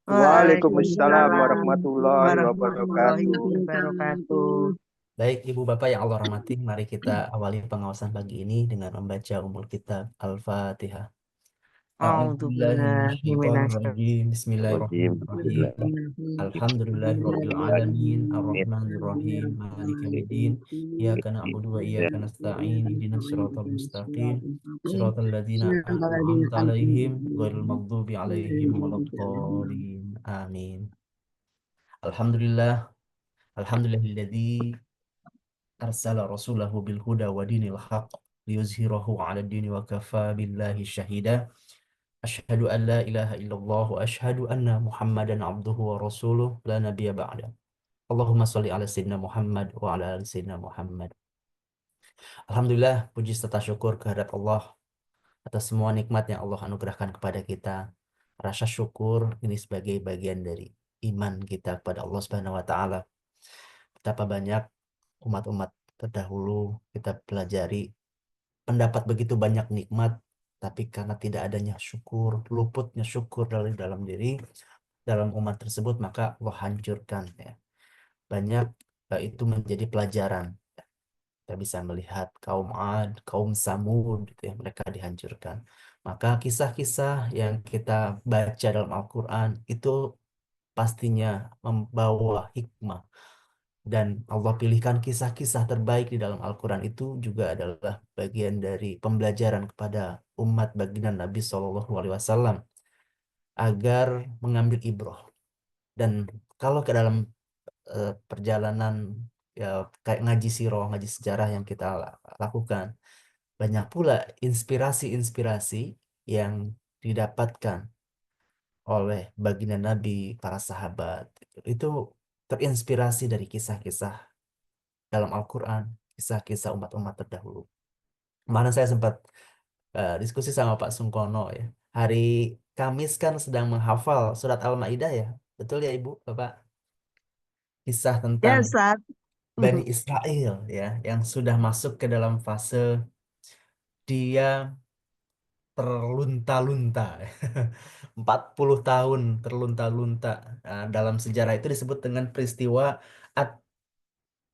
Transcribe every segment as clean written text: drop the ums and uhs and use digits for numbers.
Waalaikumsalam Waalaikumsalam warahmatullahi warahmatullahi wabarakatuh. wabarakatuh. Baik, Ibu Bapak yang Allah rahmati, mari kita awali pengawasan pagi ini dengan membaca Ummul Kitab Al-Fatihah. A'udzubillahi A'udzubillahiminasyaitonirrajim. Rajim. Bismillahirrahmanirrahim. Alhamdulillahirrabbilalamin. Arrahmanirrahim. Maliki yaumiddin. Iyyaka na'budu wa iyyaka nasta'in. Ihdinas siratal mustaqim. Shiratal ladzina an'amta 'alaihim ghairil maghdubi 'alaihim waladdallin. Amin. Alhamdulillah. Alhamdulillahilladzi arsala rasulahu bil huda wa dinil haq liyuzhirahu 'ala ad-dini wa kafa billahi syahida. Asyhadu an la ilaha illallah wa asyhadu anna Muhammadan abduhu wa rasuluh la nabiyya ba'da. Allahumma sholli ala sayyidina Muhammad wa ala ali sayyidina Muhammad. Alhamdulillah, puji serta syukur kehadirat Allah atas semua nikmat yang Allah anugerahkan kepada kita. Rasa syukur ini sebagai bagian dari iman kita kepada Allah Subhanahu wa taala. Betapa banyak umat-umat terdahulu kita pelajari pendapat begitu banyak nikmat, tapi karena tidak adanya syukur, luputnya syukur dari dalam diri, dalam umat tersebut, maka Allah hancurkan ya. Banyak itu menjadi pelajaran. Kita bisa melihat kaum Ad, kaum Samud, gitu ya, mereka dihancurkan. Maka kisah-kisah yang kita baca dalam Al-Quran itu pastinya membawa hikmah. Dan Allah pilihkan kisah-kisah terbaik di dalam Al-Quran itu juga adalah bagian dari pembelajaran kepada umat baginda Nabi Shallallahu Alaihi Wasallam agar mengambil ibroh. Dan kalau ke dalam perjalanan ya kayak ngaji sirah, ngaji sejarah yang kita lakukan, banyak pula inspirasi-inspirasi yang didapatkan oleh baginda Nabi, para sahabat. Itu terinspirasi dari kisah-kisah dalam Al-Quran, kisah-kisah umat-umat terdahulu. Kemarin saya sempat diskusi sama Pak Sungkono ya. Hari Kamis kan sedang menghafal surat Al-Maidah ya. Betul ya Ibu, Bapak? Kisah tentang Ya, saat Bani Israel ya, yang sudah masuk ke dalam fase dia terlunta-lunta. 40 tahun terlunta-lunta. Nah, dalam sejarah itu disebut dengan peristiwa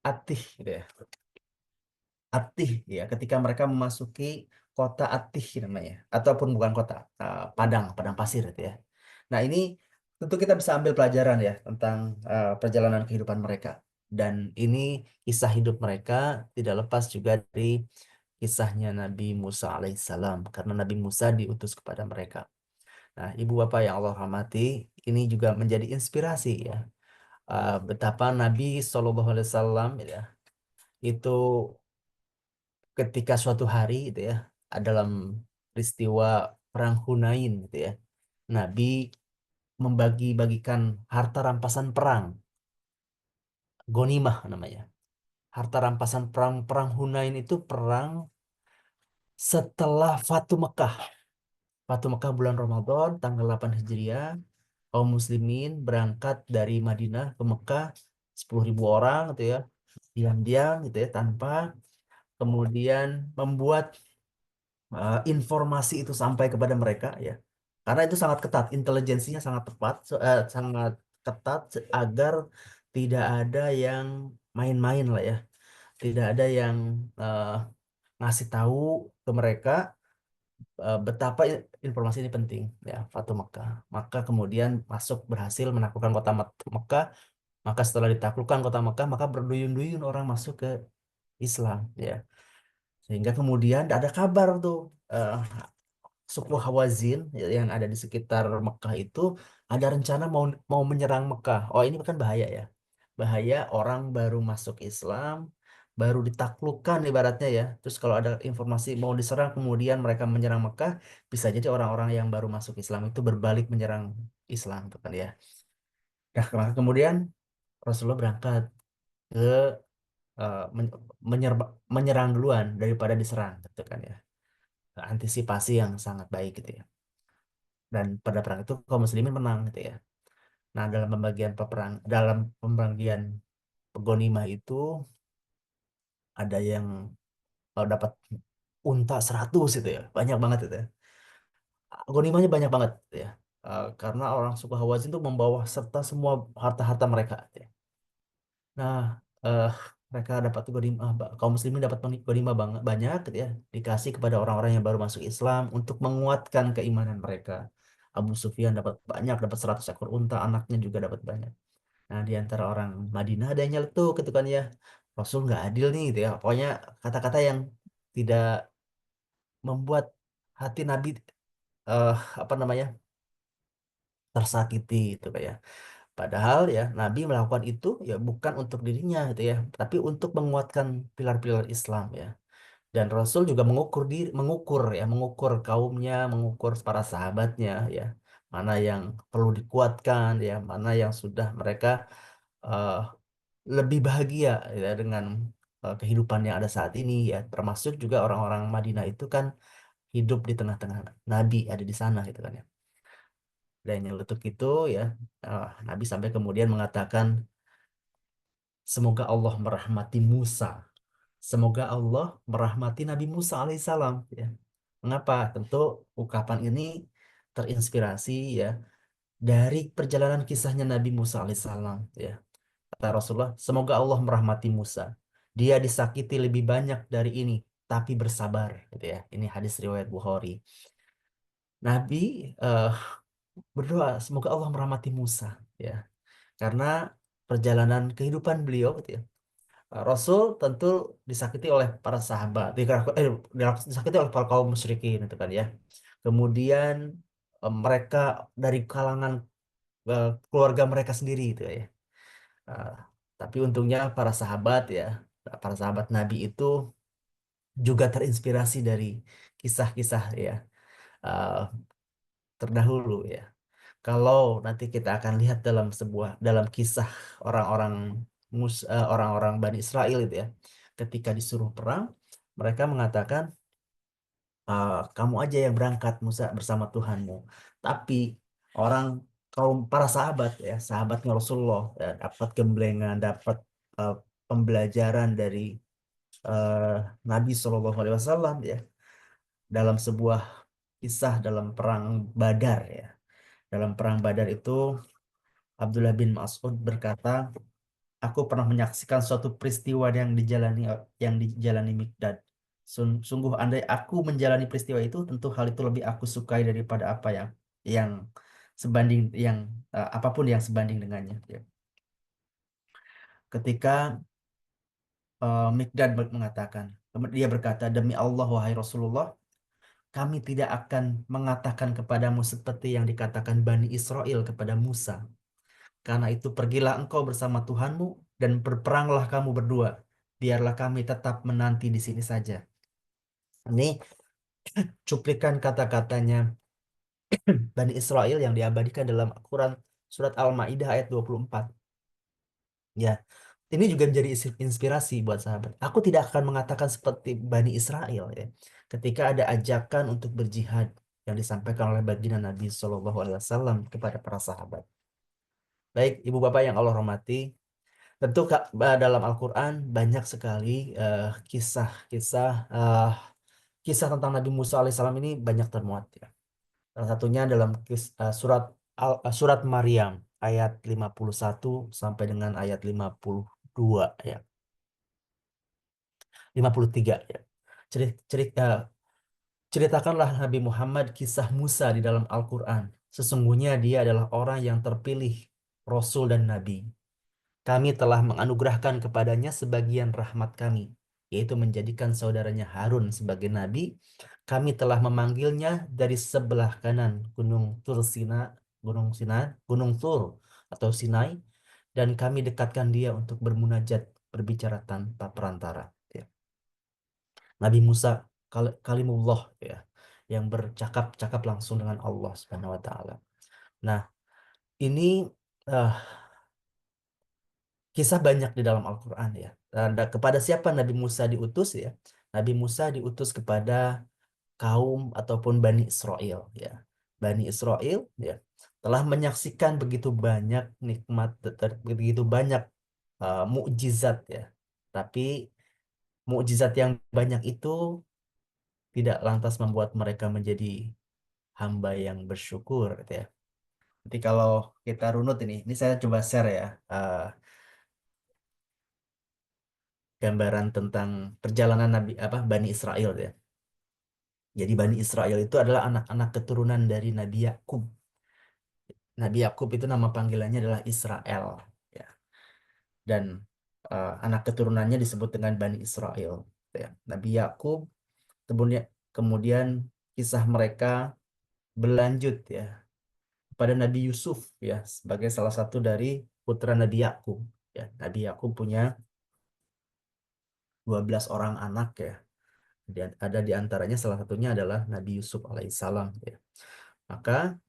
Atih gitu ya. Atih ya, ketika mereka memasuki kota Atih namanya, ataupun bukan kota, Padang, Padang pasir itu ya. Nah ini tentu kita bisa ambil pelajaran ya tentang perjalanan kehidupan mereka. Dan ini kisah hidup mereka tidak lepas juga dari kisahnya Nabi Musa alaihissalam, karena Nabi Musa diutus kepada mereka. Nah, ibu bapak yang Allah rahmati, ini juga menjadi inspirasi ya, betapa Nabi Shallallahu Alaihi Wasallam ya itu ketika suatu hari gitu ya, dalam peristiwa perang Hunain gitu ya, Nabi membagi-bagikan harta rampasan perang, Ghanimah namanya. Harta rampasan perang perang Hunain itu perang setelah Fatu Mekah. Fatu Mekah bulan Ramadan tanggal 8 Hijriah, kaum muslimin berangkat dari Madinah ke Mekah 10.000 orang gitu ya, diam-diam gitu ya, tanpa kemudian membuat informasi itu sampai kepada mereka ya, karena itu sangat ketat, intelijensinya sangat tepat, sangat ketat agar tidak ada yang main-main lah ya, tidak ada yang eh, ngasih tahu ke mereka betapa informasi ini penting ya, Fatu Mekah. Maka kemudian masuk berhasil menaklukkan kota Mekah. Maka setelah ditaklukkan kota Mekah, maka berduyun-duyun orang masuk ke Islam ya. Sehingga kemudian ada kabar tuh, eh, suku Hawazin ya, yang ada di sekitar Mekah itu ada rencana mau mau menyerang Mekah. Oh, ini kan bahaya ya. Bahaya, orang baru masuk Islam, baru ditaklukkan ibaratnya ya. Terus kalau ada informasi mau diserang kemudian mereka menyerang Mekah, bisa jadi orang-orang yang baru masuk Islam itu berbalik menyerang Islam tuh kan ya. Nah, maka kemudian Rasulullah berangkat ke menyerang duluan daripada diserang gitu kan ya. Antisipasi yang sangat baik gitu ya. Dan pada perang itu kaum muslimin menang gitu ya. Nah, dalam pembagian ghanimah itu ada yang dapat unta 100 itu ya. Banyak banget itu ya. Ghanimahnya banyak banget gitu ya. karena orang suku Hawazin itu membawa serta semua harta-harta mereka. Ya. Nah, eh, mereka dapat ghanimah, kaum muslimin dapat ghanimah banyak gitu ya, dikasih kepada orang-orang yang baru masuk Islam untuk menguatkan keimanan mereka. Abu Sufyan dapat banyak, dapat 100 ekor unta, anaknya juga dapat banyak. Nah, di antara orang Madinah ada yang nyeletuk gitu kan ya. Rasul nggak adil nih gitu ya. Pokoknya kata-kata yang tidak membuat hati Nabi eh apa namanya? Tersakiti gitu kayak. Padahal ya Nabi melakukan itu ya bukan untuk dirinya gitu ya, tapi untuk menguatkan pilar-pilar Islam ya. Dan Rasul juga mengukur kaumnya, mengukur para sahabatnya ya. Mana yang perlu dikuatkan ya, mana yang sudah mereka eh, lebih bahagia ya dengan kehidupan yang ada saat ini ya. Termasuk juga orang-orang Madinah itu kan hidup di tengah-tengah Nabi ada di sana gitu kan ya. Dan yang letuk itu ya Nabi sampai kemudian mengatakan semoga Allah merahmati Musa. Semoga Allah merahmati Nabi Musa alaihissalam ya. Mengapa? Tentu ungkapan ini terinspirasi ya dari perjalanan kisahnya Nabi Musa alaihissalam ya. Kata Rasulullah, semoga Allah merahmati Musa. Dia disakiti lebih banyak dari ini, tapi bersabar gitu ya. Ini hadis riwayat Bukhari. Nabi eh, berdoa semoga Allah merahmati Musa ya. Karena perjalanan kehidupan beliau gitu ya. Rasul tentu disakiti oleh para sahabat, disakiti oleh para kaum musyrikin itu kan ya. Kemudian mereka dari kalangan keluarga mereka sendiri itu ya. Uh, tapi untungnya para sahabat Nabi itu juga terinspirasi dari kisah-kisah ya uh, terdahulu ya. Kalau nanti kita akan lihat dalam kisah orang-orang orang-orang Bani Israel itu ya, ketika disuruh perang, mereka mengatakan kamu aja yang berangkat Musa bersama Tuhanmu. Tapi orang para sahabat ya, sahabatnya Rasulullah ya, dapat gemblengan, dapat uh, pembelajaran dari uh, Nabi Shallallahu Alaihi Wasallam ya, dalam sebuah kisah dalam perang Badar ya. Dalam perang Badar itu Abdullah bin Mas'ud berkata, aku pernah menyaksikan suatu peristiwa yang dijalani Mikdad. Sungguh andai aku menjalani peristiwa itu, tentu hal itu lebih aku sukai daripada apa yang sebanding yang apapun yang sebanding dengannya. Ya. Ketika Mikdad mengatakan, dia berkata, demi Allah wahai Rasulullah, kami tidak akan mengatakan kepadamu seperti yang dikatakan Bani Israel kepada Musa. Karena itu pergilah engkau bersama Tuhanmu dan berperanglah kamu berdua. Biarlah kami tetap menanti di sini saja. Ini cuplikan kata-katanya Bani Israel yang diabadikan dalam Al-Quran surat Al-Ma'idah ayat 24. Ya, ini juga menjadi inspirasi buat sahabat. Aku tidak akan mengatakan seperti Bani Israel ya. Ketika ada ajakan untuk berjihad yang disampaikan oleh baginda Nabi Shallallahu Alaihi Wasallam kepada para sahabat. Baik, ibu bapak yang Allah hormati, tentu Kak, dalam Al-Quran banyak sekali kisah-kisah kisah tentang Nabi Musa alaihissalam ini banyak termuat ya. Salah satunya dalam surat Maryam ayat 51 sampai dengan ayat 52 ya. 53 ya. Ceritakanlah Nabi Muhammad kisah Musa di dalam Al-Quran. Sesungguhnya dia adalah orang yang terpilih, Rasul dan Nabi. Kami telah menganugerahkan kepadanya sebagian rahmat kami, yaitu menjadikan saudaranya Harun sebagai nabi. Kami telah memanggilnya dari sebelah kanan Gunung Tur atau Sinai, dan kami dekatkan dia untuk bermunajat, berbicara tanpa perantara. Ya. Nabi Musa kalimullah ya, yang bercakap-cakap langsung dengan Allah Subhanahu Wa Taala. Nah, ini eh, kisah banyak di dalam Al-Quran ya. Kepada siapa Nabi Musa diutus ya? Nabi Musa diutus kepada kaum ataupun Bani Israel ya. Bani Israel ya telah menyaksikan begitu banyak nikmat, begitu banyak mukjizat ya. Tapi mukjizat yang banyak itu tidak lantas membuat mereka menjadi hamba yang bersyukur gitu ya. Nanti kalau kita runut ini saya coba share ya, gambaran tentang perjalanan Nabi apa Bani Israel ya. Jadi Bani Israel itu adalah anak-anak keturunan dari Nabi Yakub. Nabi Yakub itu nama panggilannya adalah Israel ya. Dan anak keturunannya disebut dengan Bani Israel ya. Nabi Yakub kemudian kemudian kisah mereka berlanjut ya pada Nabi Yusuf ya sebagai salah satu dari putra Nabi Yakub ya. Nabi Yakub punya 12 orang anak ya. Ada di antaranya salah satunya adalah Nabi Yusuf alaihissalam ya. Maka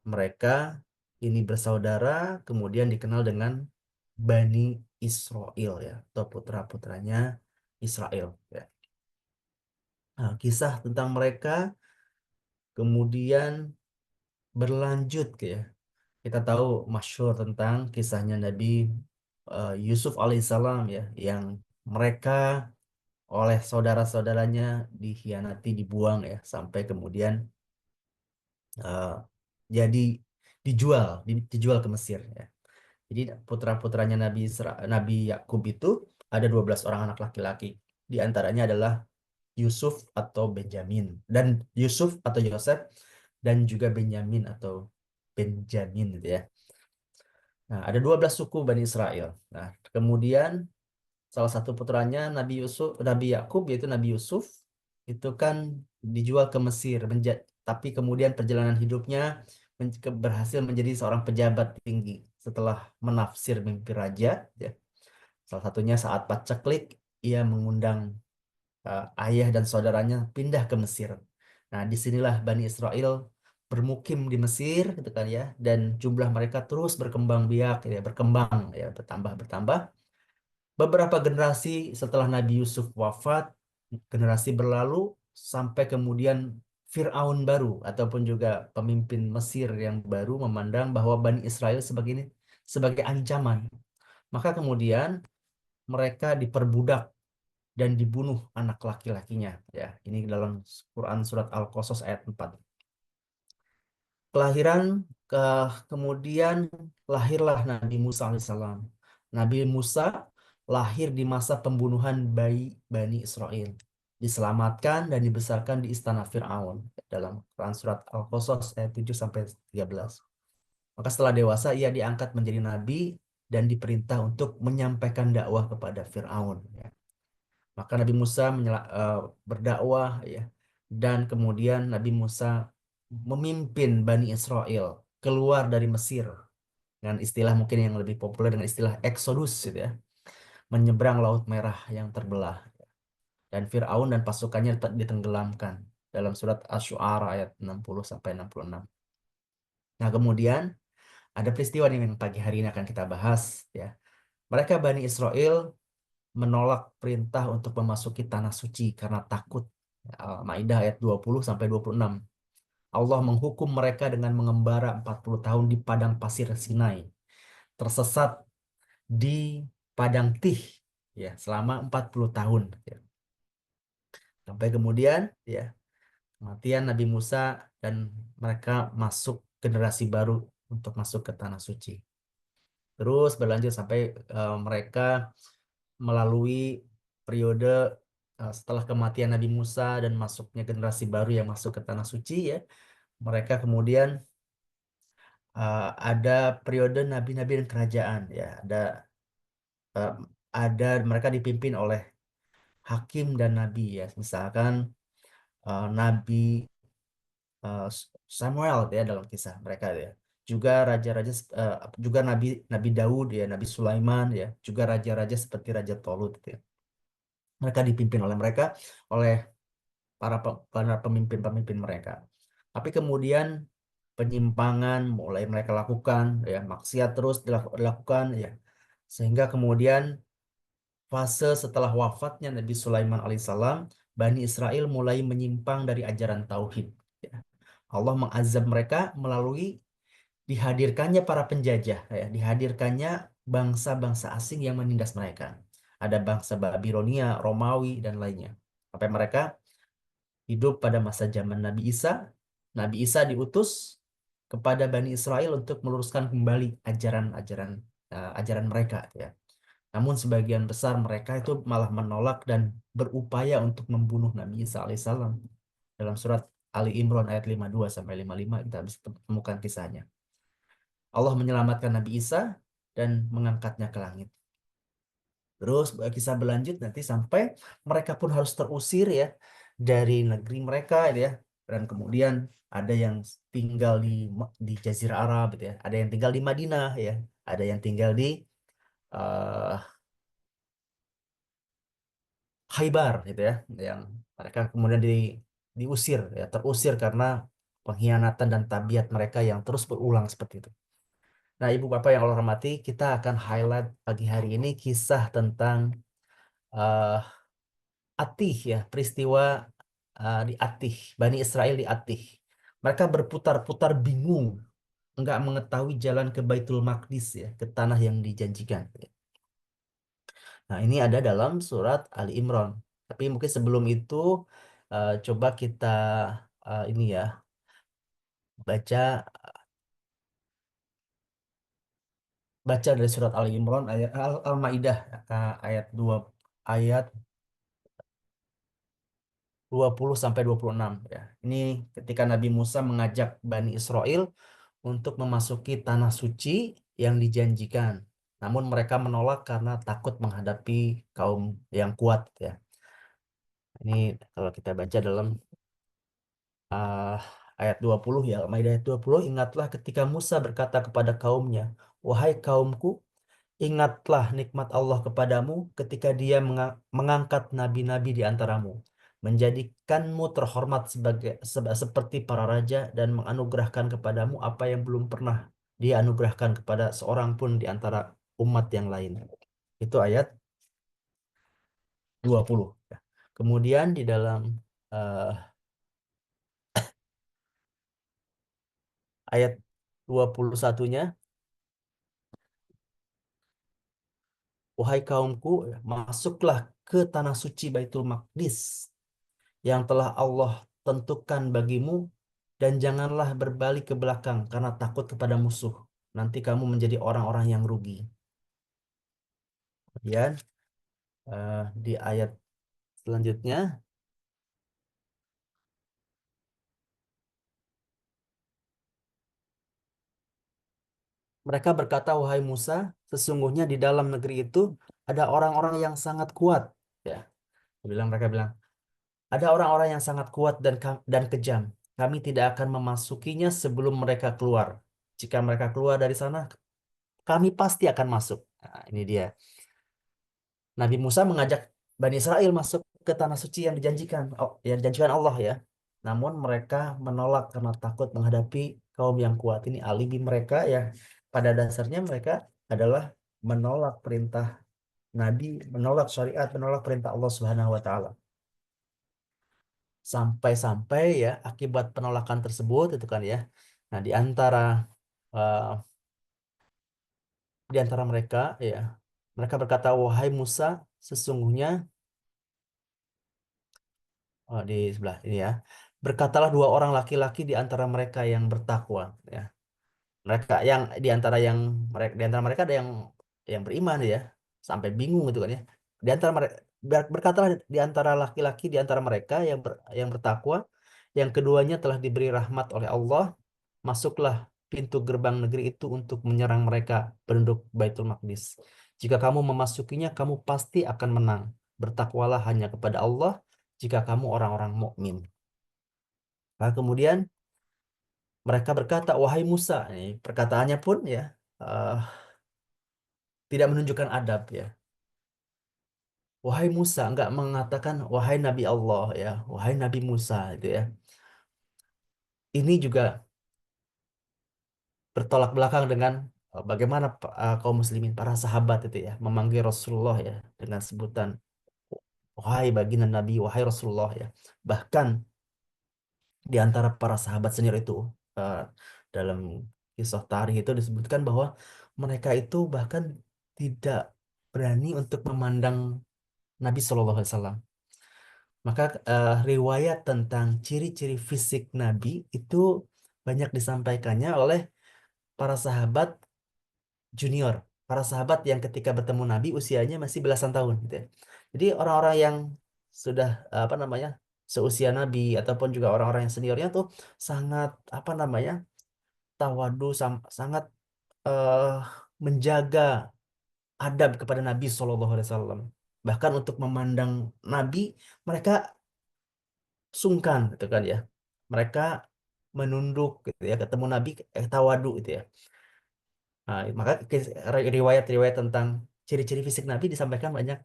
mereka ini bersaudara kemudian dikenal dengan Bani Israel ya atau putra-putranya Israel ya. Nah, kisah tentang mereka kemudian berlanjut ya. Kita tahu masyhur tentang kisahnya Nabi Yusuf alaihissalam ya yang mereka oleh saudara-saudaranya dikhianati, dibuang ya sampai kemudian eh, jadi dijual ke Mesir ya. Jadi putra-putranya Nabi Yakub itu ada 12 orang anak laki-laki. Di antaranya adalah Yusuf atau Benjamin dan Yusuf atau Yosef dan juga Benyamin atau Benjamin gitu ya. Nah, ada 12 suku Bani Israel. Nah, kemudian salah satu putranya Nabi Yakub yaitu Nabi Yusuf itu kan dijual ke Mesir, tapi kemudian perjalanan hidupnya berhasil menjadi seorang pejabat tinggi setelah menafsir mimpi raja. Ya. Salah satunya saat paceklik, ia mengundang ayah dan saudaranya pindah ke Mesir. Nah, disinilah Bani Israel bermukim di Mesir, gitu kan ya, dan jumlah mereka terus berkembang biak, ya, berkembang, ya, bertambah. Beberapa generasi setelah Nabi Yusuf wafat, generasi berlalu sampai kemudian Fir'aun baru ataupun juga pemimpin Mesir yang baru memandang bahwa Bani Israel sebagai ancaman. Maka kemudian mereka diperbudak dan dibunuh anak laki-lakinya. Ya, ini dalam Quran surat Al-Qasas ayat 4. Kelahiran ke kemudian lahirlah Nabi Musa alaihissalam. Nabi Musa lahir di masa pembunuhan bayi Bani Israel. Diselamatkan dan dibesarkan di istana Fir'aun dalam Quran surat Al-Qasas ayat 7 sampai 13. Maka setelah dewasa ia diangkat menjadi nabi dan diperintah untuk menyampaikan dakwah kepada Fir'aun. Ya. Maka Nabi Musa berdakwah ya dan kemudian Nabi Musa memimpin Bani Israel keluar dari Mesir dengan istilah mungkin yang lebih populer dengan istilah Exodus gitu ya, menyeberang Laut Merah yang terbelah dan Firaun dan pasukannya ditenggelamkan dalam surat Asy-Syu'ara ayat 60 sampai 66. Nah, kemudian ada peristiwa nih yang pagi hari ini akan kita bahas ya. Mereka Bani Israel menolak perintah untuk memasuki tanah suci karena takut. Al-Maidah ayat 20 sampai 26. Allah menghukum mereka dengan mengembara 40 tahun di padang pasir Sinai, tersesat di padang Tih ya selama 40 tahun ya. Sampai kemudian ya kematian Nabi Musa dan mereka masuk generasi baru untuk masuk ke tanah suci. Terus berlanjut sampai mereka melalui periode setelah kematian Nabi Musa dan masuknya generasi baru yang masuk ke tanah suci ya, mereka kemudian ada periode nabi-nabi dan kerajaan ya, uh, ada mereka dipimpin oleh hakim dan nabi ya, misalkan Nabi uh, Samuel ya dalam kisah mereka ya. Juga raja-raja juga Nabi Nabi Daud ya, Nabi Sulaiman ya, juga raja-raja seperti Raja Tolut ya. Mereka dipimpin oleh mereka oleh para pemimpin-pemimpin mereka. Tapi kemudian penyimpangan mulai mereka lakukan, ya maksiat terus dilakukan, ya sehingga kemudian fase setelah wafatnya Nabi Sulaiman alaihissalam, Bani Israel mulai menyimpang dari ajaran tauhid. Ya. Allah mengazab mereka melalui dihadirkannya para penjajah, ya, dihadirkannya bangsa-bangsa asing yang menindas mereka. Ada bangsa Babilonia, Romawi, dan lainnya. Sampai mereka hidup pada masa zaman Nabi Isa. Nabi Isa diutus kepada Bani Israel untuk meluruskan kembali ajaran-ajaran ajaran mereka ya. Namun sebagian besar mereka itu malah menolak dan berupaya untuk membunuh Nabi Isa alaihissalam. Dalam surat Ali Imran ayat 52 sampai 55 kita bisa temukan kisahnya. Allah menyelamatkan Nabi Isa dan mengangkatnya ke langit. Terus kisah berlanjut nanti sampai mereka pun harus terusir ya dari negeri mereka gitu ya. Dan kemudian ada yang tinggal di Jazirah Arab gitu ya. Ada yang tinggal di Madinah ya. Ada yang tinggal di eh, Khaybar gitu ya. Yang mereka kemudian diusir ya, terusir karena pengkhianatan dan tabiat mereka yang terus berulang seperti itu. Nah, Ibu Bapak yang Allah hormati, kita akan highlight pagi hari ini kisah tentang eh, Atih ya, peristiwa di Atih, Bani Israel di Atih. Mereka berputar-putar bingung, nggak mengetahui jalan ke Baitul Maqdis ya, ke tanah yang dijanjikan. Nah, ini ada dalam surat Ali Imran. Tapi mungkin sebelum itu coba kita ini ya, baca baca dari surat Ali Imran ayat Al-Maidah ayat 2 ayat 20 sampai 26 ya. Ini ketika Nabi Musa mengajak Bani Israel untuk memasuki tanah suci yang dijanjikan. Namun mereka menolak karena takut menghadapi kaum yang kuat ya. Ini kalau kita baca dalam ah, ayat 20 ya, Al-Maidah ayat 20, ingatlah ketika Musa berkata kepada kaumnya, "Wahai kaumku, ingatlah nikmat Allah kepadamu ketika Dia mengangkat nabi-nabi di antaramu, menjadikanmu terhormat seperti para raja dan menganugerahkan kepadamu apa yang belum pernah Dia anugerahkan kepada seorang pun di antara umat yang lain." Itu ayat 20. Ya. Kemudian di dalam eh, ayat 21-nya, "Wahai kaumku, masuklah ke tanah suci Baitul Maqdis yang telah Allah tentukan bagimu dan janganlah berbalik ke belakang karena takut kepada musuh. Nanti kamu menjadi orang-orang yang rugi." Kemudian di ayat selanjutnya mereka berkata, "Wahai Musa, sesungguhnya di dalam negeri itu ada orang-orang yang sangat kuat." Ya, mereka bilang, "Ada orang-orang yang sangat kuat dan kejam. Kami tidak akan memasukinya sebelum mereka keluar. Jika mereka keluar dari sana, kami pasti akan masuk." Nah, ini dia. Nabi Musa mengajak Bani Israel masuk ke tanah suci yang dijanjikan Allah ya. Namun mereka menolak karena takut menghadapi kaum yang kuat. Ini alibi mereka ya. Pada dasarnya mereka adalah menolak perintah Nabi, menolak syariat, menolak perintah Allah Subhanahu wa taala. Sampai-sampai ya akibat penolakan tersebut itu kan ya. Nah, eh, di antara mereka ya, mereka berkata, "Wahai Musa, sesungguhnya," oh, di sebelah ini ya. "Berkatalah dua orang laki-laki di antara mereka yang bertakwa." Ya. Mereka yang di antara mereka ada yang beriman ya. Sampai bingung gitu kan ya. Di antara mereka berkatalah di antara laki-laki di antara mereka yang bertakwa, yang keduanya telah diberi rahmat oleh Allah, masuklah pintu gerbang negeri itu untuk menyerang mereka penduduk Baitul Maqdis. Jika kamu memasukinya, kamu pasti akan menang. Bertakwalah hanya kepada Allah jika kamu orang-orang mukmin. Nah, kemudian mereka berkata, "Wahai Musa," ini perkataannya pun ya eh, tidak menunjukkan adab ya. "Wahai Musa," enggak mengatakan wahai Nabi Allah ya, wahai Nabi Musa itu ya. Ini juga bertolak belakang dengan bagaimana kaum muslimin para sahabat itu ya memanggil Rasulullah ya dengan sebutan wahai baginda Nabi, wahai Rasulullah ya. Bahkan di antara para sahabat senior itu eh, dalam kisah tarikh itu disebutkan bahwa mereka itu bahkan tidak berani untuk memandang Nabi Shallallahu Alaihi Wasallam. Maka riwayat tentang ciri-ciri fisik Nabi itu banyak disampaikannya oleh para sahabat junior, para sahabat yang ketika bertemu Nabi usianya masih belasan tahun gitu ya. Jadi orang-orang yang sudah apa namanya seusia Nabi ataupun juga orang-orang yang seniornya tuh sangat apa namanya tawadu, sangat eh, menjaga adab kepada Nabi Shallallahu Alaihi Wasallam. Bahkan untuk memandang Nabi mereka sungkan gitu kan ya. Mereka menunduk gitu ya ketemu Nabi tawadu gitu ya. Nah, maka riwayat-riwayat tentang ciri-ciri fisik Nabi disampaikan banyak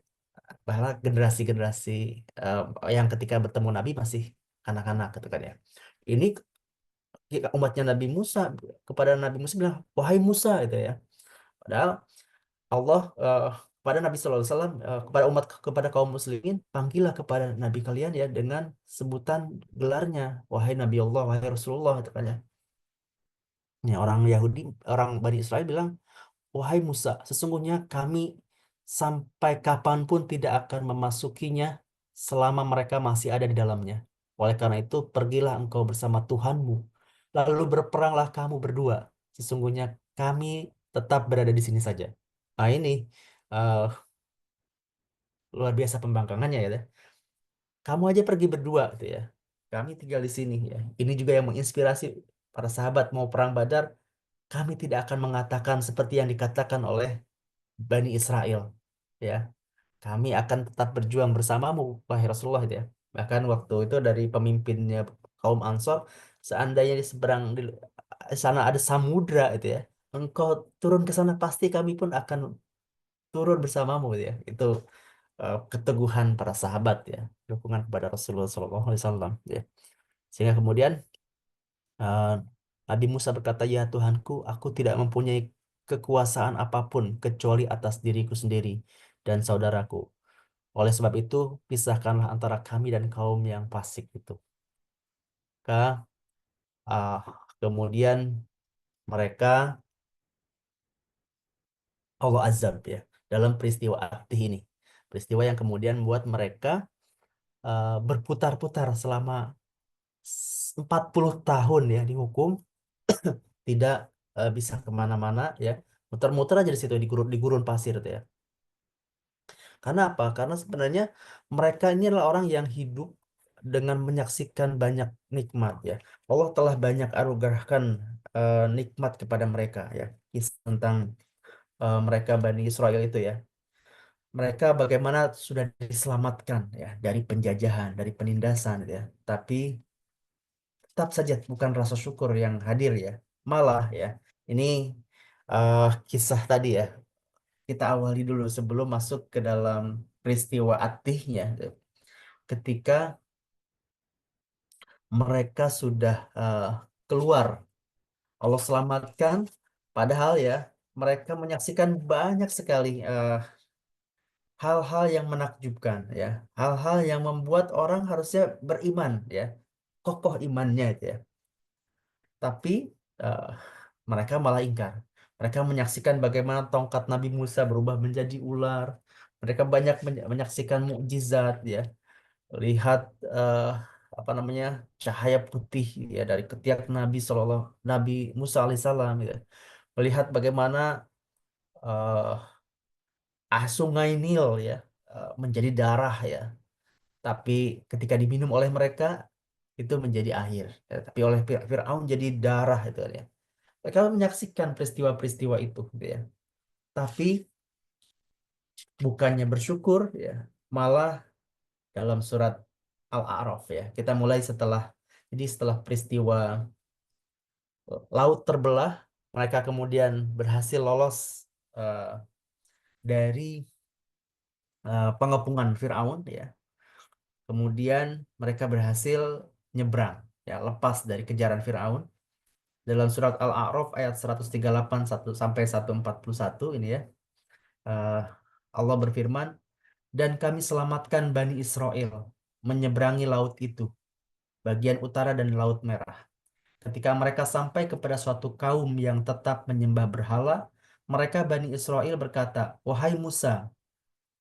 bahwa generasi-generasi eh, yang ketika bertemu Nabi masih anak-anak gitu kan ya. Ini umatnya Nabi Musa kepada Nabi Musa bilang, wahai Musa gitu ya. Padahal Allah kepada Nabi Sallallahu Alaihi Wasallam kepada umat kepada kaum muslimin panggillah kepada Nabi kalian ya dengan sebutan gelarnya, wahai Nabi Allah, wahai Rasulullah gitu kan ya. Ya, orang Yahudi, orang Bani Israel bilang, wahai Musa, sesungguhnya kami sampai kapanpun tidak akan memasukinya selama mereka masih ada di dalamnya. Oleh karena itu, pergilah engkau bersama Tuhanmu, lalu berperanglah kamu berdua. Sesungguhnya kami tetap berada di sini saja. Nah ini eh, luar biasa pembangkangannya ya. Kamu aja pergi berdua gitu ya. Kami tinggal di sini ya. Ini juga yang menginspirasi para sahabat mau perang Badar. Kami tidak akan mengatakan seperti yang dikatakan oleh Bani Israel. Ya, kami akan tetap berjuang bersamamu, wahai Rasulullah gitu ya. Bahkan waktu itu dari pemimpinnya kaum Ansor, seandainya di seberang di sana ada samudra itu ya, engkau turun ke sana pasti kami pun akan turun bersamamu gitu ya. Itu keteguhan para sahabat ya, dukungan kepada Rasulullah SAW ya. Sehingga kemudian eh, Nabi Musa berkata, ya Tuhanku, aku tidak mempunyai kekuasaan apapun kecuali atas diriku sendiri dan saudaraku. Oleh sebab itu, pisahkanlah antara kami dan kaum yang fasik itu. Maka, ah, kemudian mereka Allah azab ya dalam peristiwa Aktih ini. Peristiwa yang kemudian membuat mereka berputar-putar selama 40 tahun ya dihukum, tidak bisa kemana-mana ya. Muter-muter aja di situ di gurun pasir itu ya. Karena apa? Karena sebenarnya mereka ini adalah orang yang hidup dengan menyaksikan banyak nikmat ya. Allah telah banyak anugerahkan nikmat kepada mereka ya. Kisah tentang mereka Bani Israel itu ya. Mereka bagaimana sudah diselamatkan ya dari penjajahan, dari penindasan ya. Tapi tetap saja bukan rasa syukur yang hadir ya. Malah ya. Ini kisah tadi ya. Kita awali dulu sebelum masuk ke dalam peristiwa Atihnya. Ketika mereka sudah keluar, Allah selamatkan, padahal ya mereka menyaksikan banyak sekali hal-hal yang menakjubkan ya, hal-hal yang membuat orang harusnya beriman ya, kokoh imannya itu ya. Tapi eh, mereka malah ingkar. Mereka menyaksikan bagaimana tongkat Nabi Musa berubah menjadi ular. Mereka banyak menyaksikan mukjizat ya, lihat eh, apa namanya cahaya putih ya dari ketiak Nabi Musa alaihissalam ya. Melihat bagaimana sungai Nil ya menjadi darah ya, tapi ketika diminum oleh mereka itu menjadi air ya. Tapi oleh Firaun jadi darah itu kan ya. Mereka menyaksikan peristiwa-peristiwa itu gitu ya. Tapi bukannya bersyukur ya, malah dalam surat Al-A'raf ya. Kita mulai setelah peristiwa laut terbelah, mereka kemudian berhasil lolos eh, dari pengepungan Firaun ya. Kemudian mereka berhasil nyebrang ya, lepas dari kejaran Firaun. Dalam surat Al-A'raf ayat 138 sampai 141 ini ya. eh, Allah berfirman, dan kami selamatkan Bani Israel menyeberangi laut itu, bagian utara dan Laut Merah. Ketika mereka sampai kepada suatu kaum yang tetap menyembah berhala, mereka Bani Israel berkata, wahai Musa,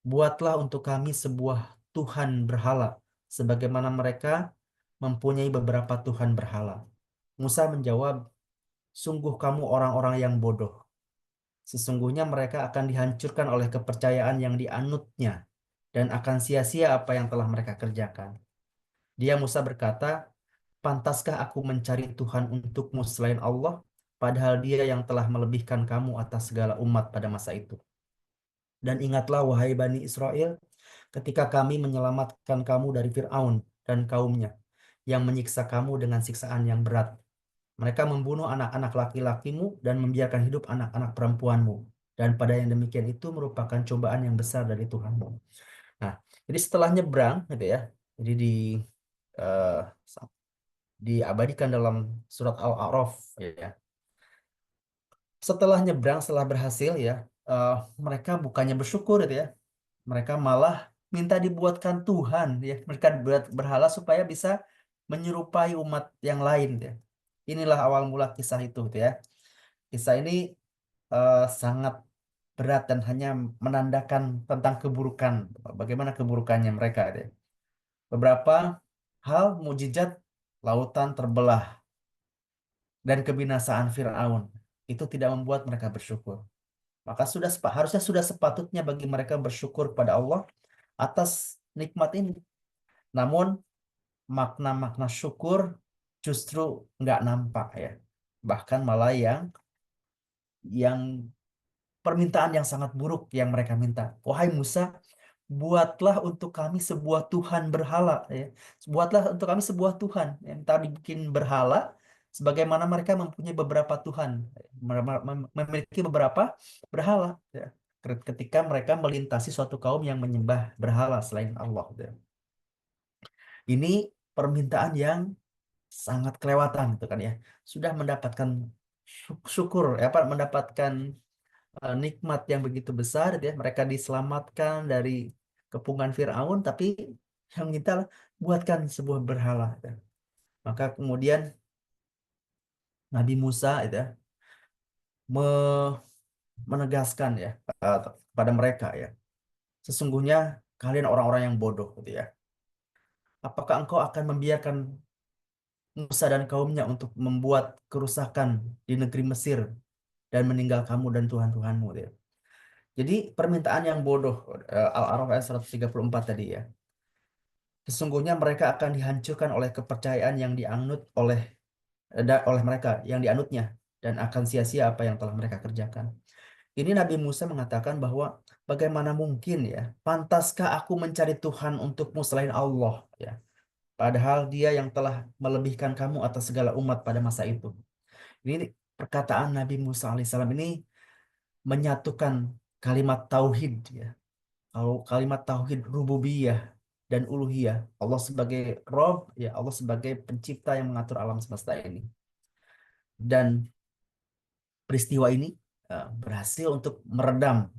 buatlah untuk kami sebuah Tuhan berhala, sebagaimana mereka mempunyai beberapa Tuhan berhala. Musa menjawab, sungguh kamu orang-orang yang bodoh. Sesungguhnya mereka akan dihancurkan oleh kepercayaan yang dianutnya dan akan sia-sia apa yang telah mereka kerjakan. Dia Musa berkata, pantaskah aku mencari Tuhan untukmu selain Allah, padahal Dia yang telah melebihkan kamu atas segala umat pada masa itu. Dan ingatlah, wahai Bani Israel, ketika kami menyelamatkan kamu dari Fir'aun dan kaumnya, yang menyiksa kamu dengan siksaan yang berat. Mereka membunuh anak-anak laki-lakimu dan membiarkan hidup anak-anak perempuanmu. Dan pada yang demikian itu merupakan cobaan yang besar dari Tuhanmu. Nah, jadi setelah nyebrang, gitu ya. Jadi eh, diabadikan dalam surat Al-A'raf, ya. Setelah nyebrang, setelah berhasil, ya, eh, mereka bukannya bersyukur, gitu ya. Mereka malah minta dibuatkan Tuhan, ya. Mereka buat berhala supaya bisa menyerupai umat yang lain, ya. Inilah awal mula kisah itu, gitu ya. Kisah ini sangat berat dan hanya menandakan tentang keburukan, bagaimana keburukannya mereka, gitu ya. Beberapa hal mujizat lautan terbelah dan kebinasaan Firaun itu tidak membuat mereka bersyukur. Maka harusnya sudah sepatutnya bagi mereka bersyukur kepada Allah atas nikmat ini. Namun makna-makna syukur justru nggak nampak, ya. Bahkan malah yang permintaan yang sangat buruk yang mereka minta. Wahai Musa, buatlah untuk kami sebuah Tuhan berhala, ya. Buatlah untuk kami sebuah Tuhan yang tak dibikin berhala, sebagaimana mereka mempunyai beberapa Tuhan, memiliki beberapa berhala, ya. Ketika mereka melintasi suatu kaum yang menyembah berhala selain Allah, ya. Ini permintaan yang sangat kelewatan, gitu kan, ya. Sudah mendapatkan syukur, ya, apa, mendapatkan nikmat yang begitu besar, gitu ya. Mereka diselamatkan dari kepungan Firaun, tapi yang kita buatkan sebuah berhala, gitu. Maka kemudian Nabi Musa, gitu ya, me- menegaskan, ya, kepada mereka, ya, sesungguhnya kalian orang-orang yang bodoh, gitu ya. Apakah engkau akan membiarkan Musa dan kaumnya untuk membuat kerusakan di negeri Mesir dan meninggal kamu dan Tuhan-Tuhanmu, gitu ya. Jadi permintaan yang bodoh, Al-A'raf ayat 134 tadi, ya. Sesungguhnya mereka akan dihancurkan oleh kepercayaan yang dianut oleh mereka, yang dianutnya, dan akan sia-sia apa yang telah mereka kerjakan. Ini Nabi Musa mengatakan bahwa bagaimana mungkin, ya, pantaskah aku mencari Tuhan untukmu selain Allah, ya, padahal Dia yang telah melebihkan kamu atas segala umat pada masa itu. Ini perkataan Nabi Musa alaihissalam ini menyatukan kalimat tauhid, ya. Kalau kalimat tauhid rububiyah dan uluhiyah, Allah sebagai Rob, ya, Allah sebagai pencipta yang mengatur alam semesta ini. Dan peristiwa ini berhasil untuk meredam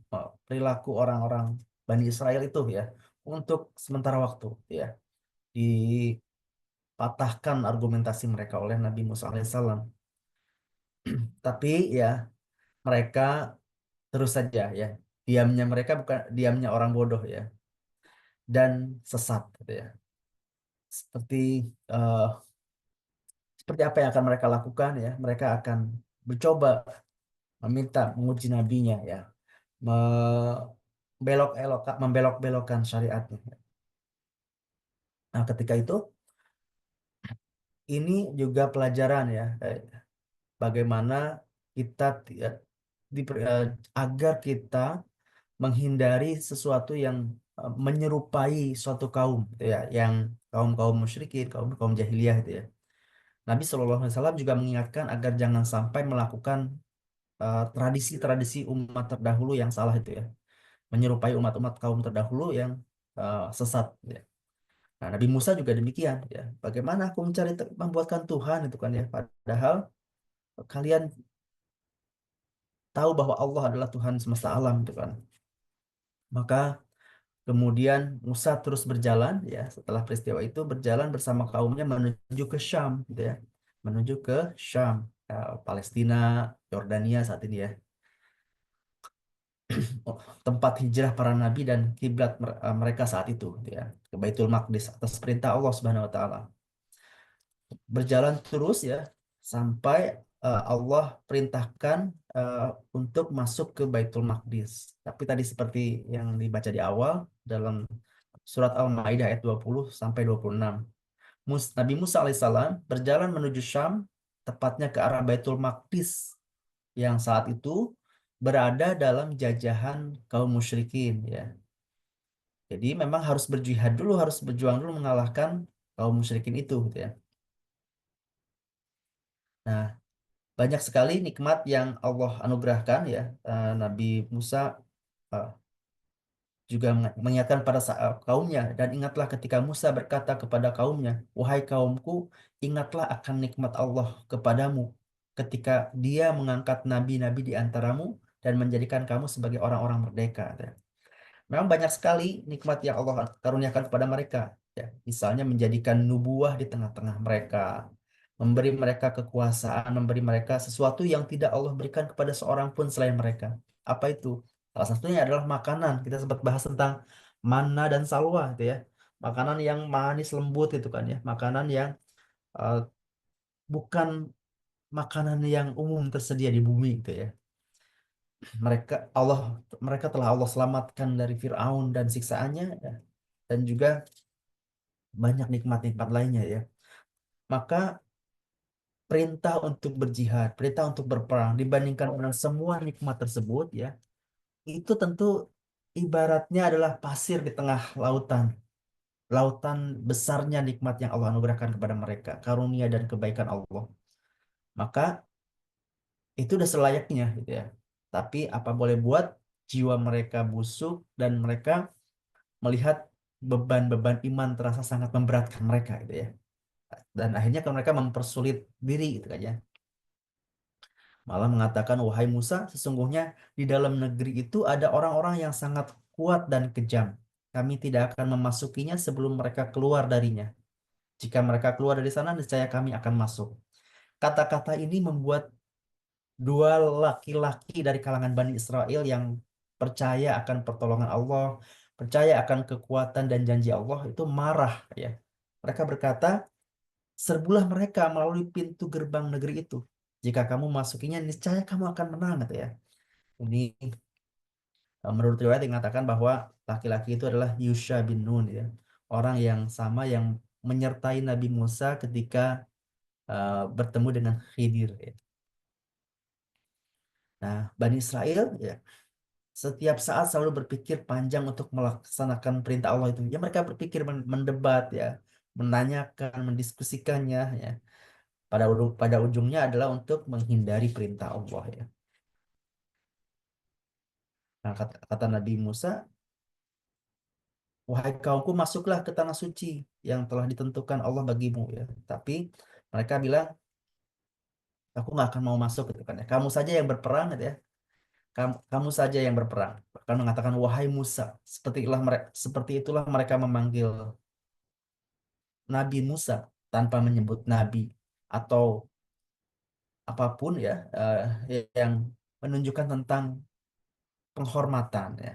perilaku orang-orang Bani Israel itu, ya, untuk sementara waktu, ya. Dipatahkan argumentasi mereka oleh Nabi Musa alaihissalam. Tapi, ya, mereka terus saja, ya, diamnya mereka bukan diamnya orang bodoh, ya, dan sesat, gitu ya. Seperti eh, seperti apa yang akan mereka lakukan, ya, mereka akan mencoba meminta menguji nabinya, ya, membelok-belokkan syariatnya. Nah, ketika itu ini juga pelajaran, ya, bagaimana kita agar kita menghindari sesuatu yang menyerupai suatu kaum, gitu ya, yang kaum-kaum musyrikin, kaum-kaum jahiliyah, gitu ya. Nabi SAW juga mengingatkan agar jangan sampai melakukan tradisi-tradisi umat terdahulu yang salah itu, ya, menyerupai umat-umat kaum terdahulu yang sesat, ya. Nah, Nabi Musa juga demikian, ya. Bagaimana aku membuatkan Tuhan itu kan, ya, padahal kalian tahu bahwa Allah adalah Tuhan semesta alam, itu kan. Maka kemudian Musa terus berjalan, ya, setelah peristiwa itu berjalan bersama kaumnya menuju ke Syam, gitu ya, menuju ke Syam, Palestina, Yordania saat ini, ya. Tempat hijrah para nabi dan kiblat mereka saat itu, gitu ya, ke Baitul Maqdis atas perintah Allah Subhanahu Wa Taala. Berjalan terus, ya, sampai Allah perintahkan eh, untuk masuk ke Baitul Maqdis. Tapi tadi seperti yang dibaca di awal dalam surat Al-Maidah ayat 20 sampai 26. Nabi Musa alaihissalam berjalan menuju Syam, tepatnya ke arah Baitul Maqdis yang saat itu berada dalam jajahan kaum musyrikin ya. Jadi memang harus berjihad dulu, harus berjuang dulu mengalahkan kaum musyrikin itu gitu ya. Nah, banyak sekali nikmat yang Allah anugerahkan ya. Nabi Musa eh, juga mengingatkan pada kaumnya, dan ingatlah ketika Musa berkata kepada kaumnya, wahai kaumku, ingatlah akan nikmat Allah kepadamu ketika Dia mengangkat nabi-nabi di antaramu dan menjadikan kamu sebagai orang-orang merdeka. Memang banyak sekali nikmat yang Allah karuniakan kepada mereka. Ya, misalnya menjadikan nubuah di tengah-tengah mereka, memberi mereka kekuasaan, memberi mereka sesuatu yang tidak Allah berikan kepada seorang pun selain mereka. Apa itu? Salah satunya adalah makanan. Kita sempat bahas tentang manna dan salwa, gitu ya. Makanan yang manis lembut itu kan ya. Makanan yang eh, bukan makanan yang umum tersedia di bumi, gitu ya. Mereka Allah mereka telah Allah selamatkan dari Firaun dan siksaannya ya. Dan juga banyak nikmat-nikmat lainnya ya. Maka perintah untuk berjihad, perintah untuk berperang dibandingkan dengan semua nikmat tersebut ya, itu tentu ibaratnya adalah pasir di tengah lautan. Lautan besarnya nikmat yang Allah anugerahkan kepada mereka, karunia dan kebaikan Allah. Maka itu udah selayaknya gitu ya. Tapi apa boleh buat, jiwa mereka busuk dan mereka melihat beban-beban iman terasa sangat memberatkan mereka gitu ya. Dan akhirnya kan mereka mempersulit diri gitu kan ya. Malah mengatakan, wahai Musa, sesungguhnya di dalam negeri itu ada orang-orang yang sangat kuat dan kejam. Kami tidak akan memasukinya sebelum mereka keluar darinya. Jika mereka keluar dari sana, niscaya kami akan masuk. Kata-kata ini membuat dua laki-laki dari kalangan Bani Israel yang percaya akan pertolongan Allah, percaya akan kekuatan dan janji Allah itu marah ya. Mereka berkata, serbulah mereka melalui pintu gerbang negeri itu. Jika kamu masukinya, niscaya kamu akan menang, gitu ya. Ini menurut riwayat dikatakan bahwa laki-laki itu adalah Yusha bin Nun ya. Orang yang sama yang menyertai Nabi Musa ketika bertemu dengan Khidir ya. Nah, Bani Israel ya setiap saat selalu berpikir panjang untuk melaksanakan perintah Allah itu. Ya mereka berpikir mendebat ya, menanyakan, mendiskusikannya ya. Pada ujungnya adalah untuk menghindari perintah Allah ya. Nah, kata Nabi Musa, wahai kaumku, masuklah ke tanah suci yang telah ditentukan Allah bagimu ya. Tapi mereka bilang, aku nggak akan mau masuk gitu kan ya. Kamu saja yang berperang gitu ya. Kamu saja yang berperang. Bahkan mengatakan, wahai Musa. Seperti itulah mereka memanggil Nabi Musa tanpa menyebut Nabi atau apapun ya yang menunjukkan tentang penghormatan ya.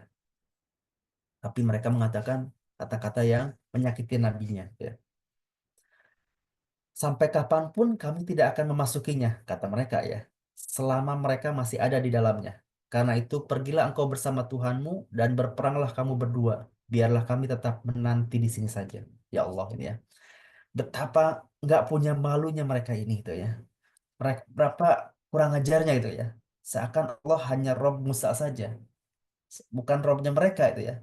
Tapi mereka mengatakan kata-kata yang menyakiti nabinya ya. Sampai kapanpun kami tidak akan memasukinya, kata mereka ya, selama mereka masih ada di dalamnya. Karena itu pergilah engkau bersama Tuhanmu dan berperanglah kamu berdua. Biarlah kami tetap menanti di sini saja. Ya Allah ini ya. Betapa nggak punya malunya mereka ini gitu ya. Mereka berapa kurang ajarnya gitu ya. Seakan Allah hanya Rob Musa saja, bukan Robnya mereka itu ya.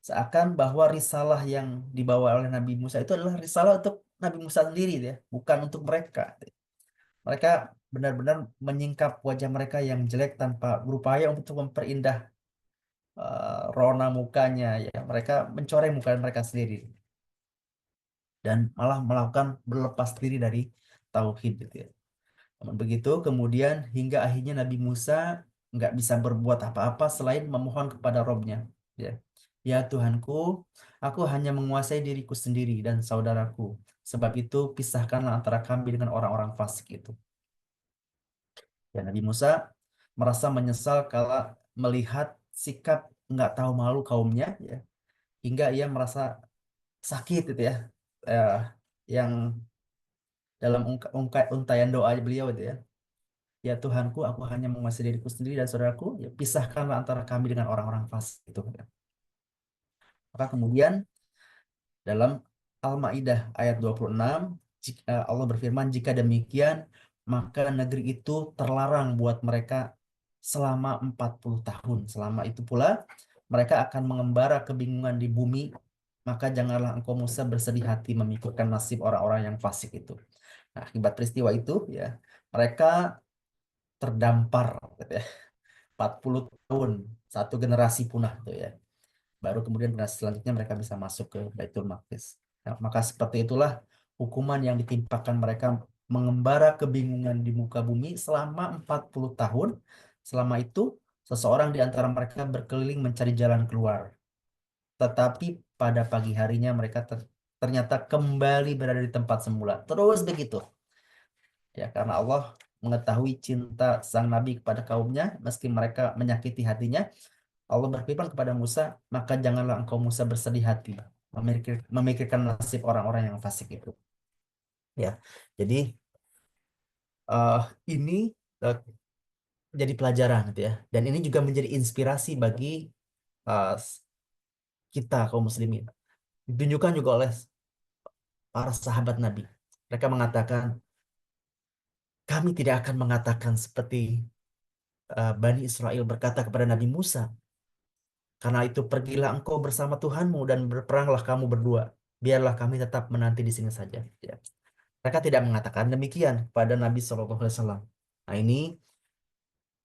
Seakan bahwa risalah yang dibawa oleh Nabi Musa itu adalah risalah untuk Nabi Musa sendiri ya, bukan untuk mereka. Mereka benar-benar menyingkap wajah mereka yang jelek tanpa berupaya untuk memperindah rona mukanya ya. Mereka mencoreng muka mereka sendiri dan malah melakukan berlepas diri dari tauhid gitu ya. Namun begitu, kemudian hingga akhirnya Nabi Musa nggak bisa berbuat apa-apa selain memohon kepada Robnya. Ya, ya Tuhanku, aku hanya menguasai diriku sendiri dan saudaraku. Sebab itu pisahkanlah antara kami dengan orang-orang fasik itu. Ya, Nabi Musa merasa menyesal kalau melihat sikap nggak tahu malu kaumnya, ya, hingga ia merasa sakit itu ya, eh, yang dalam untaian doa beliau itu ya. Ya Tuhanku, aku hanya menguasai diriku sendiri dan saudaraku, ya pisahkanlah antara kami dengan orang-orang fasik itu. Maka kemudian dalam Al-Maidah ayat 26, Allah berfirman, jika demikian, maka negeri itu terlarang buat mereka selama 40 tahun. Selama itu pula, mereka akan mengembara kebingungan di bumi, maka janganlah engkau Musa bersedih hati memikirkan nasib orang-orang yang fasik itu. Nah, akibat peristiwa itu, ya, mereka terdampar, gitu ya, 40 tahun, satu generasi punah, tuh ya. Baru kemudian generasi selanjutnya mereka bisa masuk ke Baitul Maqdis. Nah, maka seperti itulah hukuman yang ditimpakan mereka mengembara kebingungan di muka bumi selama 40 tahun. Selama itu seseorang di antara mereka berkeliling mencari jalan keluar. Tetapi pada pagi harinya mereka ternyata kembali berada di tempat semula. Terus begitu. Ya, karena Allah mengetahui cinta sang nabi kepada kaumnya meski mereka menyakiti hatinya, Allah berfirman kepada Musa, maka janganlah engkau Musa bersedih hati memikirkan nasib orang-orang yang fasik itu. Ya, jadi eh, ini eh, jadi pelajaran gitu ya. Dan ini juga menjadi inspirasi bagi eh, kita kaum muslimin. Ditunjukkan juga oleh para sahabat Nabi. Mereka mengatakan, kami tidak akan mengatakan seperti Bani Israel berkata kepada Nabi Musa, karena itu pergilah engkau bersama Tuhanmu dan berperanglah kamu berdua. Biarlah kami tetap menanti di sini saja. Ya. Mereka tidak mengatakan demikian pada Nabi SAW. Nah, ini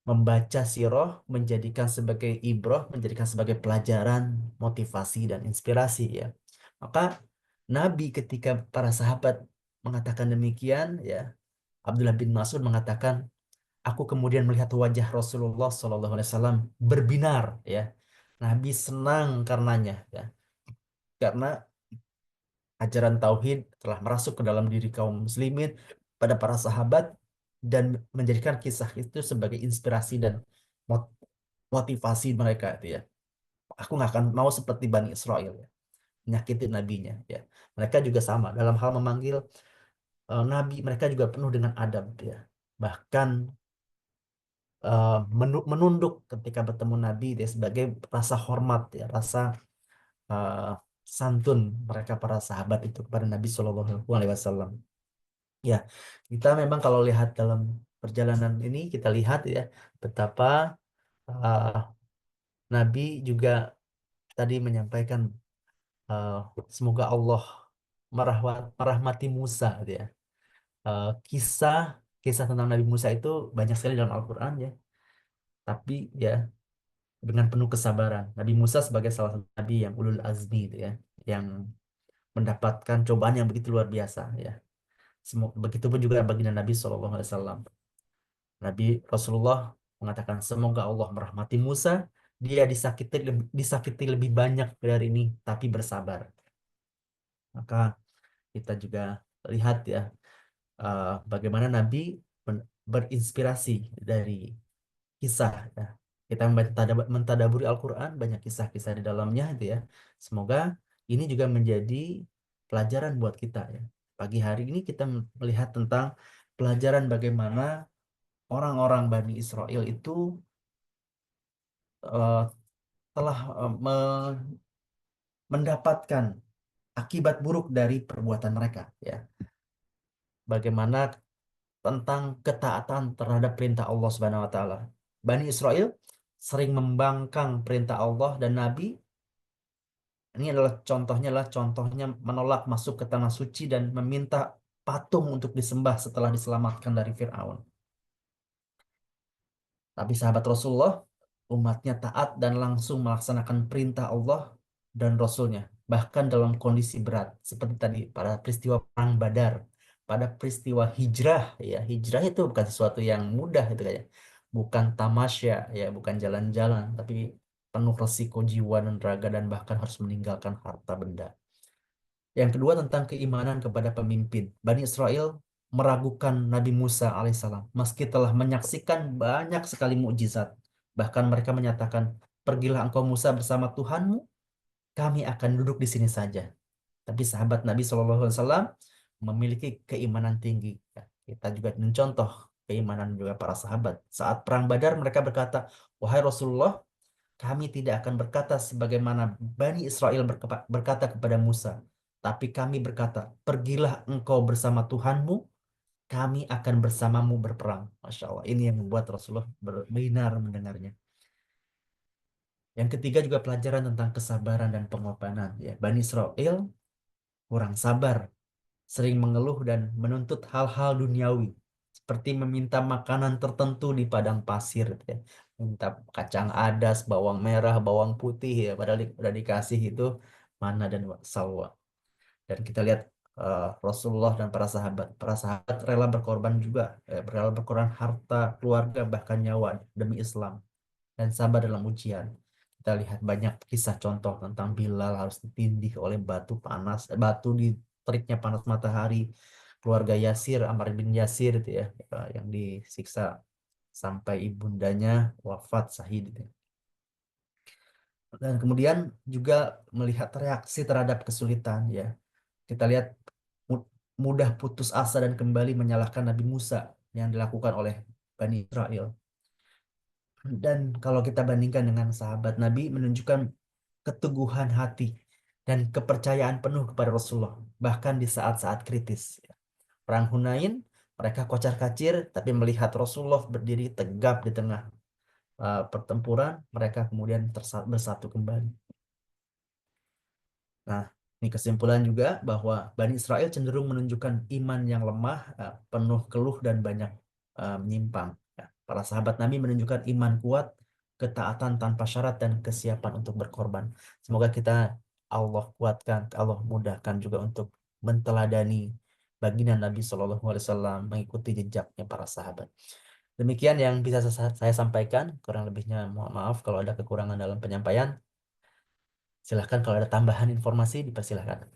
membaca sirah menjadikan sebagai ibroh, menjadikan sebagai pelajaran, motivasi dan inspirasi ya. Maka Nabi ketika para sahabat mengatakan demikian ya, Abdullah bin Mas'ud mengatakan, aku kemudian melihat wajah Rasulullah SAW berbinar ya. Nabi senang karenanya ya. Karena ajaran tauhid telah merasuk ke dalam diri kaum muslimin pada para sahabat dan menjadikan kisah itu sebagai inspirasi dan motivasi mereka itu ya. Aku nggak akan mau seperti Bani Israel ya, menyakitin nabinya ya. Mereka juga sama dalam hal memanggil nabi, mereka juga penuh dengan adab ya. Bahkan menunduk ketika bertemu nabi ya, sebagai rasa hormat ya, rasa eh, santun mereka para sahabat itu kepada Nabi Shallallahu Alaihi Wasallam. Ya, kita memang kalau lihat dalam perjalanan ini kita lihat ya betapa uh, Nabi juga tadi menyampaikan uh, semoga Allah merahmati Musa gitu ya. Kisah kisah tentang Nabi Musa itu banyak sekali dalam Al-Quran ya. Tapi ya dengan penuh kesabaran. Nabi Musa sebagai salah satu nabi yang ulul azmi itu ya, yang mendapatkan cobaan yang begitu luar biasa ya. Begitupun juga baginda Nabi SAW. Nabi Rasulullah mengatakan, semoga Allah merahmati Musa, dia disakiti lebih banyak dari ini, tapi bersabar. Maka kita juga lihat ya, bagaimana Nabi berinspirasi dari kisah. Ya. Kita mentadaburi Al-Quran, banyak kisah-kisah di dalamnya itu ya. Semoga ini juga menjadi pelajaran buat kita ya. Pagi hari ini kita melihat tentang pelajaran bagaimana orang-orang Bani Israel itu eh, telah mendapatkan akibat buruk dari perbuatan mereka ya. Bagaimana tentang ketaatan terhadap perintah Allah Subhanahu wa taala. Bani Israel sering membangkang perintah Allah dan Nabi. Ini adalah contohnya menolak masuk ke tanah suci dan meminta patung untuk disembah setelah diselamatkan dari Firaun. Tapi sahabat Rasulullah, umatnya taat dan langsung melaksanakan perintah Allah dan Rasulnya. Bahkan dalam kondisi berat. Seperti tadi, pada peristiwa Perang Badar. Pada peristiwa hijrah. Ya, hijrah itu bukan sesuatu yang mudah. Itu kayak. Bukan tamasya, ya, bukan jalan-jalan. Tapi penuh resiko jiwa dan raga dan bahkan harus meninggalkan harta benda. Yang kedua tentang keimanan kepada pemimpin. Bani Israel meragukan Nabi Musa alaihissalam meski telah menyaksikan banyak sekali mukjizat. Bahkan mereka menyatakan, pergilah engkau Musa bersama Tuhanmu, kami akan duduk di sini saja. Tapi sahabat Nabi SAW memiliki keimanan tinggi. Ya, kita juga mencontoh keimanan juga para sahabat. Saat perang Badar mereka berkata, wahai Rasulullah, kami tidak akan berkata sebagaimana Bani Israel berkata kepada Musa, tapi kami berkata, pergilah engkau bersama Tuhanmu, kami akan bersamamu berperang. Masya Allah, ini yang membuat Rasulullah benar mendengarnya. Yang ketiga juga pelajaran tentang kesabaran dan pengorbanan. Ya, Bani Israel kurang sabar, sering mengeluh dan menuntut hal-hal duniawi, seperti meminta makanan tertentu di padang pasir, gitu ya. Minta kacang adas, bawang merah, bawang putih, ya, padahal udah dikasih itu mana dan salwa. Dan kita lihat Rasulullah dan para sahabat rela berkorban juga, rela berkorban harta, keluarga, bahkan nyawa demi Islam dan sabar dalam ujian. Kita lihat banyak kisah contoh tentang Bilal harus ditindih oleh batu panas, batu di teriknya panas matahari, keluarga Yasir, Ammar bin Yasir itu ya, yang disiksa sampai ibundanya wafat syahid itu. Dan kemudian juga melihat reaksi terhadap kesulitan ya. Kita lihat mudah putus asa dan kembali menyalahkan Nabi Musa yang dilakukan oleh Bani Israel. Dan kalau kita bandingkan dengan sahabat Nabi, menunjukkan keteguhan hati dan kepercayaan penuh kepada Rasulullah, bahkan di saat-saat kritis. Perang Hunain, mereka kocar-kacir, tapi melihat Rasulullah berdiri tegap di tengah pertempuran, mereka kemudian bersatu kembali. Nah, ini kesimpulan juga bahwa Bani Israel cenderung menunjukkan iman yang lemah, penuh keluh dan banyak menyimpang. Ya, para sahabat Nabi menunjukkan iman kuat, ketaatan tanpa syarat dan kesiapan untuk berkorban. Semoga kita Allah kuatkan, Allah mudahkan juga untuk menteladani baginda Nabi Shallallahu Alaihi Wasallam, mengikuti jejaknya para sahabat. Demikian yang bisa saya sampaikan. Kurang lebihnya mohon maaf kalau ada kekurangan dalam penyampaian. Silahkan kalau ada tambahan informasi dipersilahkan.